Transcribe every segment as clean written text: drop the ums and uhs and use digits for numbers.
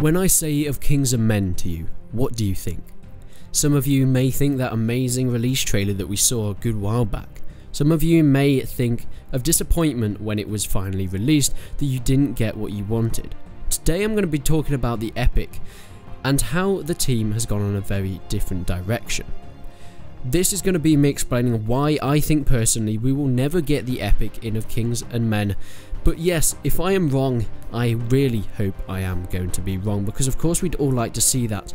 When I say Of Kings and Men to you, what do you think? Some of you may think that amazing release trailer that we saw a good while back. Some of you may think of disappointment when it was finally released that you didn't get what you wanted. Today I'm going to be talking about the Epic and how the team has gone in a very different direction. This is going to be me explaining why I think personally we will never get the Epic in Of Kings and Men. But yes, if I am wrong, I really hope I am going to be wrong, because of course we'd all like to see that,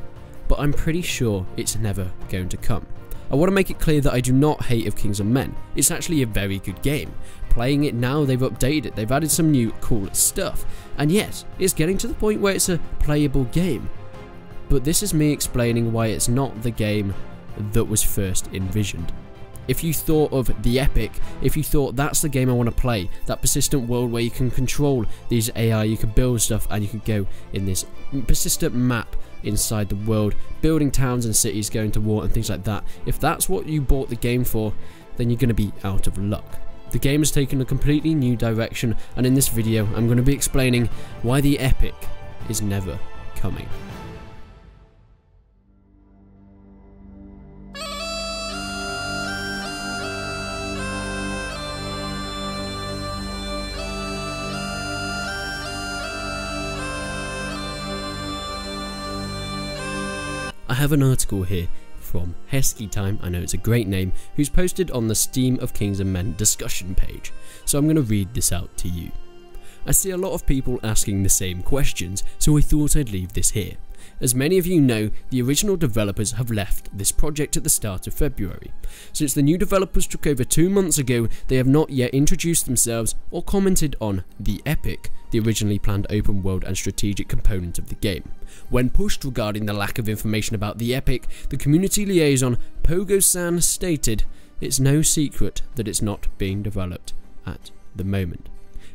but I'm pretty sure it's never going to come. I want to make it clear that I do not hate Of Kings and Men. It's actually a very good game. Playing it now, they've updated it, they've added some new cool stuff, and yes, it's getting to the point where it's a playable game. But this is me explaining why it's not the game that was first envisioned. If you thought of the Epic, if you thought that's the game I want to play, that persistent world where you can control these AI, you can build stuff and you can go in this persistent map inside the world, building towns and cities, going to war and things like that, if that's what you bought the game for, then you're going to be out of luck. The game has taken a completely new direction, and in this video I'm going to be explaining why the Epic is never coming. I have an article here from Hesky Time, I know it's a great name, who's posted on the Steam Of Kings and Men discussion page, so I'm going to read this out to you. I see a lot of people asking the same questions, so I thought I'd leave this here. As many of you know, the original developers have left this project at the start of February. Since the new developers took over 2 months ago, they have not yet introduced themselves or commented on the Epic, the originally planned open world and strategic component of the game. When pushed regarding the lack of information about the Epic, the community liaison Pogo-san stated, "It's no secret that it's not being developed at the moment."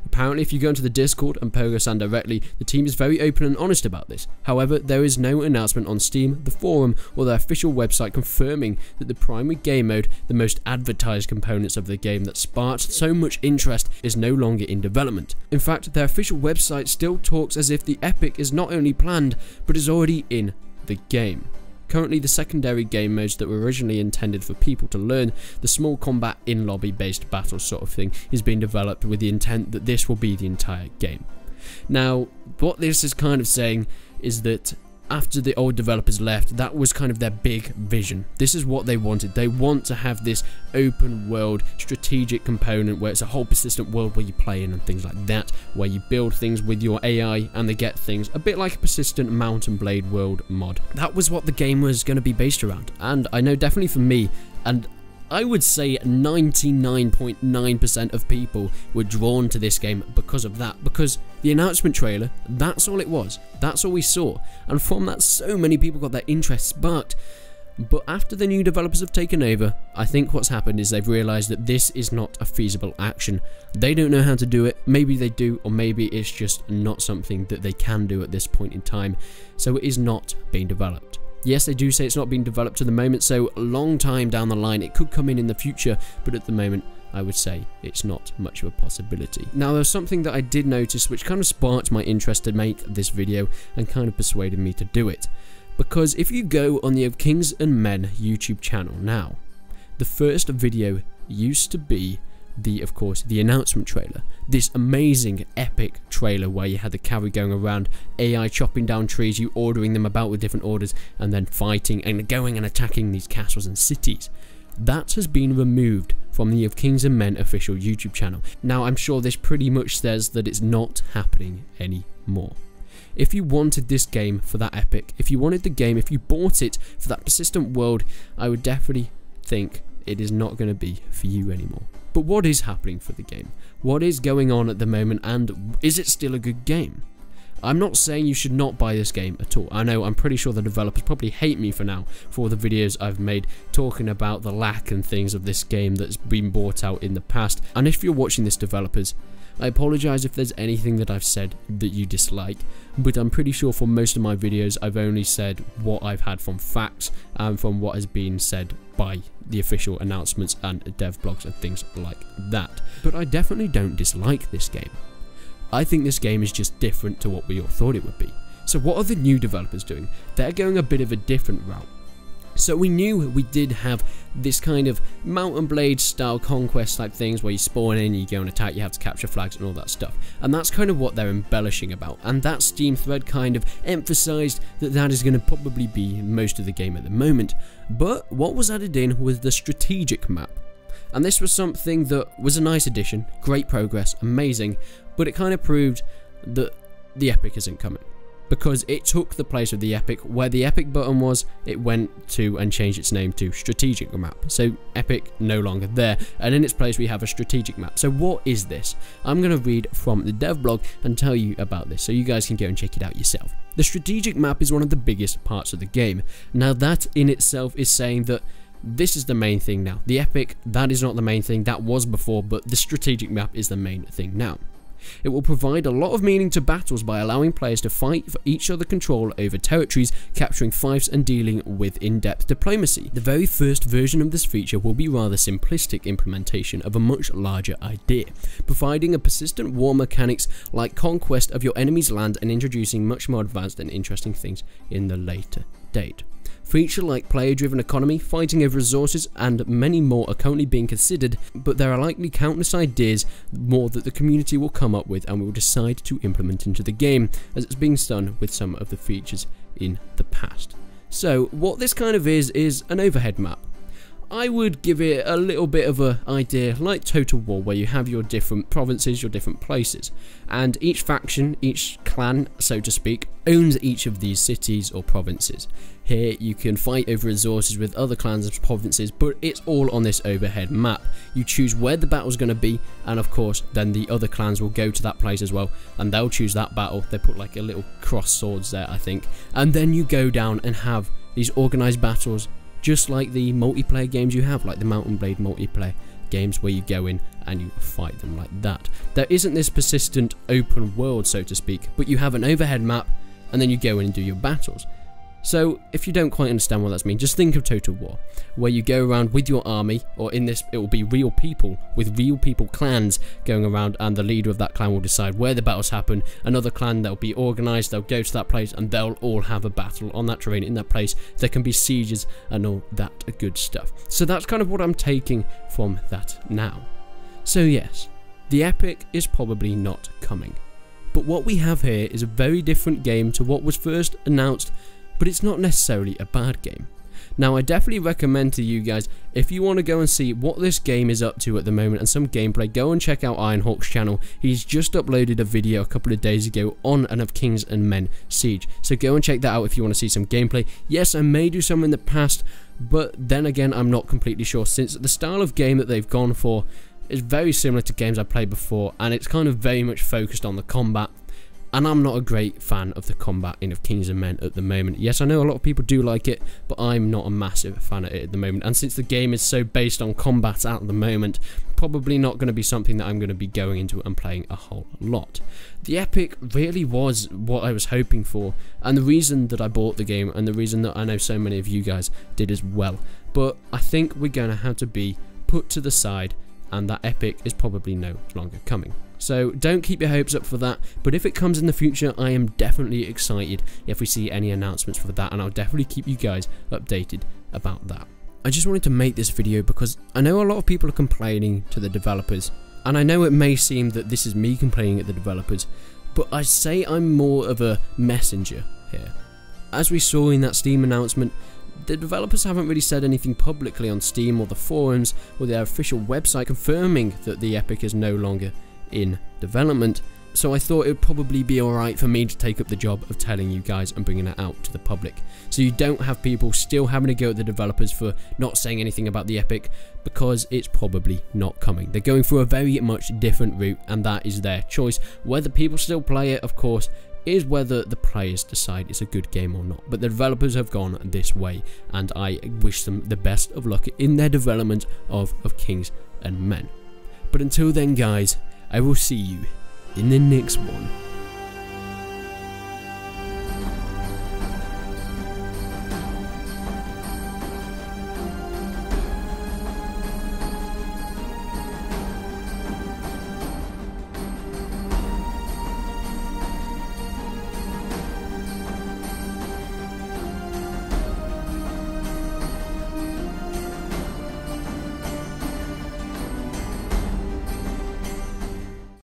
Apparently, if you go into the Discord and Pogo-san directly, the team is very open and honest about this. However, there is no announcement on Steam, the forum, or their official website confirming that the primary game mode, the most advertised components of the game that sparked so much interest, is no longer in development. In fact, their official website still talks as if the Epic is not only planned, but is already in the game. Currently, the secondary game modes that were originally intended for people to learn, the small combat in-lobby based battle sort of thing, is being developed with the intent that this will be the entire game. Now, what this is kind of saying is that after the old developers left, that was kind of their big vision. This is what they wanted. They want to have this open world strategic component where it's a whole persistent world where you play in and things like that, where you build things with your AI and they get things, a bit like a persistent Mount and Blade world mod. That was what the game was going to be based around, and I know definitely for me, and I would say 99.9% of people were drawn to this game because of that, because the announcement trailer, that's all it was, that's all we saw, and from that so many people got their interest sparked. But after the new developers have taken over, I think what's happened is they've realised that this is not a feasible action. They don't know how to do it, maybe they do, or maybe it's just not something that they can do at this point in time, so it is not being developed. Yes, they do say it's not being developed at the moment, so a long time down the line it could come in the future, but at the moment I would say it's not much of a possibility. Now, there's something that I did notice which kind of sparked my interest to make this video and kind of persuaded me to do it. Because if you go on the Of Kings and Men YouTube channel now, the first video used to be of course, the announcement trailer. This amazing epic trailer where you had the cavalry going around, AI chopping down trees, you ordering them about with different orders, and then fighting and going and attacking these castles and cities. That has been removed from the Of Kings and Men official YouTube channel. Now, I'm sure this pretty much says that it's not happening anymore. If you wanted this game for that epic, if you wanted the game, if you bought it for that persistent world, I would definitely think it is not going to be for you anymore. But what is happening for the game? What is going on at the moment, and is it still a good game? I'm not saying you should not buy this game at all. I know, I'm pretty sure the developers probably hate me for now, for all the videos I've made talking about the lack and things of this game that's been bought out in the past. And if you're watching this, developers, I apologise if there's anything that I've said that you dislike, but I'm pretty sure for most of my videos I've only said what I've had from facts and from what has been said by the official announcements and dev blogs and things like that. But I definitely don't dislike this game. I think this game is just different to what we all thought it would be. So what are the new developers doing? They're going a bit of a different route. So we knew we did have this kind of Mount and Blade style conquest type things where you spawn in, you go and attack, you have to capture flags and all that stuff. And that's kind of what they're embellishing about. And that Steam thread kind of emphasized that that is going to probably be most of the game at the moment. But what was added in was the strategic map. And this was something that was a nice addition, great progress, amazing, but it kind of proved that the Epic isn't coming. Because it took the place of the Epic. Where the Epic button was, it went to and changed its name to strategic map. So Epic no longer there, and in its place we have a strategic map. So what is this? I'm going to read from the dev blog and tell you about this so you guys can go and check it out yourself. The strategic map is one of the biggest parts of the game. Now that in itself is saying that this is the main thing now. The Epic, that is not the main thing, that was before, but the strategic map is the main thing now. It will provide a lot of meaning to battles by allowing players to fight for each other control over territories, capturing fiefs and dealing with in-depth diplomacy. The very first version of this feature will be rather simplistic implementation of a much larger idea, providing a persistent war mechanics like conquest of your enemy's land and introducing much more advanced and interesting things in the later date. Feature like player-driven economy, fighting over resources, and many more are currently being considered, but there are likely countless ideas more that the community will come up with and will decide to implement into the game, as it's being done with some of the features in the past. So what this kind of is an overhead map. I would give it a little bit of an idea like Total War, where you have your different provinces, your different places, and each faction, each clan, so to speak, owns each of these cities or provinces. Here you can fight over resources with other clans and provinces, but it's all on this overhead map. You choose where the battle's going to be, and of course then the other clans will go to that place as well, and they'll choose that battle. They put like a little cross swords there, I think, and then you go down and have these organised battles, just like the multiplayer games you have, like the Mount and Blade multiplayer games where you go in and you fight them like that. There isn't this persistent open world, so to speak, but you have an overhead map and then you go in and do your battles. So if you don't quite understand what that means, just think of Total War, where you go around with your army, or in this it will be real people, with real people clans going around, and the leader of that clan will decide where the battles happen. Another clan, they'll be organised, they'll go to that place and they'll all have a battle on that terrain in that place. There can be sieges and all that good stuff. So that's kind of what I'm taking from that now. So yes, the Epic is probably not coming. But what we have here is a very different game to what was first announced, but it's not necessarily a bad game. Now I definitely recommend to you guys, if you want to go and see what this game is up to at the moment and some gameplay, go and check out Ironhawk's channel. He's just uploaded a video a couple of days ago on an Of Kings and Men Siege, so go and check that out if you want to see some gameplay. Yes, I may do some in the past, but then again I'm not completely sure, since the style of game that they've gone for is very similar to games I've played before, and it's kind of very much focused on the combat. And I'm not a great fan of the combat in Of Kings and Men at the moment. Yes, I know a lot of people do like it, but I'm not a massive fan of it at the moment. And since the game is so based on combat at the moment, probably not going to be something that I'm going to be going into and playing a whole lot. The Epic really was what I was hoping for, and the reason that I bought the game, and the reason that I know so many of you guys did as well. But I think we're going to have to be put to the side, and that Epic is probably no longer coming. So don't keep your hopes up for that, but if it comes in the future, I am definitely excited if we see any announcements for that, and I'll definitely keep you guys updated about that. I just wanted to make this video because I know a lot of people are complaining to the developers, and I know it may seem that this is me complaining at the developers, but I say I'm more of a messenger here. As we saw in that Steam announcement, the developers haven't really said anything publicly on Steam or the forums or their official website confirming that the Epic is no longer in development, so I thought it would probably be alright for me to take up the job of telling you guys and bringing it out to the public, so you don't have people still having to go at the developers for not saying anything about the Epic, because it's probably not coming. They're going through a very much different route, and that is their choice. Whether people still play it, of course, is whether the players decide it's a good game or not, but the developers have gone this way, and I wish them the best of luck in their development of Kings and Men. But until then guys, I will see you in the next one.